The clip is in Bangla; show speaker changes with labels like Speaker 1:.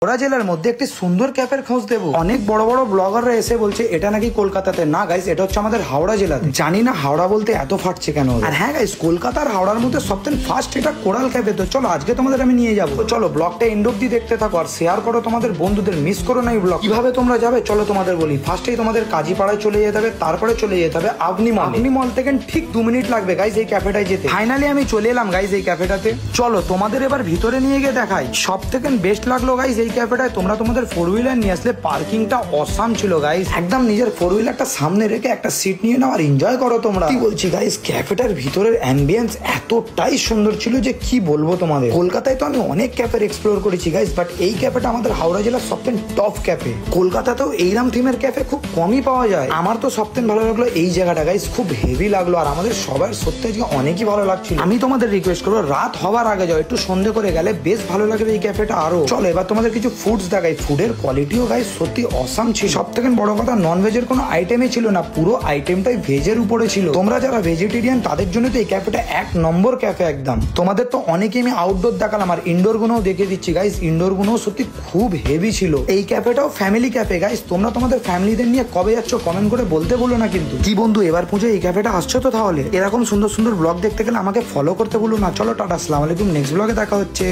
Speaker 1: হাওড়া জেলার মধ্যে একটি সুন্দর ক্যাফের খোঁজ দেবো। অনেক বড় বড় ব্লগাররা এসে বলছে এটা নাকি কলকাতাতে, না গাইস এটা হচ্ছে আমাদের হাওড়া জেলাতে। জানি না হাওড়া বলতে এত ফাটছে কেন। আর হ্যাঁ গাইস, কলকাতা আর হাওড়ার মধ্যে সবথেকে ফার্স্ট এটা কোরাল ক্যাফে। তো চলো আজকে তোমাদের আমি নিয়ে যাবো। চলো ব্লগটা এন্ড অব্দি দেখতে থাকো আর শেয়ার করো তোমাদের বন্ধুদের, মিস করো না এই ব্লগ। কিভাবে তোমরা যাবে চলো তোমাদের বলি। ফার্স্টেই তোমাদের কাজীপাড়ায় চলে যেতে হবে, তারপরে চলে যেতে হবে আবনি মল। আবনি মল থেকে ঠিক 2 মিনিট লাগবে গাইস এই ক্যাফেটায় যেতে। ফাইনালি আমি চলে এলাম গাইস এই ক্যাফেটাতে। চলো তোমাদের এবার ভিতরে নিয়ে গিয়ে দেখাই। সব থেকে বেস্ট লাগলো গাইস এই ক্যাফেটায় তোমরা তোমাদের 4 হুইলার নিয়ে আসলে পার্কিংটা অসাম ছিল গাইস। একদম নিজের 4 হুইলারটা সামনে রেখে একটা সিট নিয়ে নাও আর এনজয় করো তোমরা। কি বলছি গাইস, ক্যাফেটার ভিতরের অ্যাম্বিয়েন্স এতটাই সুন্দর ছিল যে কি বলবো তোমাদের। কলকাতায় তো আমি অনেক ক্যাফে এক্সপ্লোর করেছি গাইস, বাট এই ক্যাফেটা আমাদের হাওড়া জেলার সবথেকে টপ ক্যাফে। কলকাতাতেও এইরকম থিমের ক্যাফে খুব কমই পাওয়া যায়। আমার তো সবথেকে ভালো লাগলো এই জায়গাটা গাইস, খুব হেভি লাগলো আর আমাদের সবার সত্যি আজকে অনেকই ভালো লাগছিল। আমি তোমাদের রিকোয়েস্ট করবো রাত হওয়ার আগে যাও, একটু সন্ধ্যে করে গেলে বেশ ভালো লাগবে এই ক্যাফেটা আরো। চলো এবার তোমাদের কিছু ফুডস দেখাই। ফুডের কোয়ালিটিও গাইস সত্যি অসাম ছিল। সব থেকে বড় কথা নন ভেজের কোনো আইটেমই ছিল না, পুরো আইটেমটাই ভেজের উপরে ছিল। তোমরা যারা ভেজিটেরিয়ান তাদের জন্য তো এই ক্যাফেটা 1 নম্বর ক্যাফে একদম। তোমাদের তো অনেকে আমি আউটডোর দেখালাম আর ইনডোর গুলোও দেখিয়ে দিচ্ছি গাইস। ইনডোর গুলোও সত্যি খুব হেভি ছিল। এই ক্যাফেটাও ফ্যামিলি ক্যাফে গাইস। তোমরা তোমাদের ফ্যামিলিদের নিয়ে কবে যাচ্ছ কমেন্ট করে বলতে বলো না কিন্তু। কি বন্ধু এবার পুজো এই ক্যাফেটা আসছো তো? তাহলে এরকম সুন্দর সুন্দর ব্লগ দেখতে গেলে আমাকে ফলো করতে বলো না। চলো টাটা, আসসালামু আলাইকুম, নেক্সট ব্লগে দেখা হচ্ছে।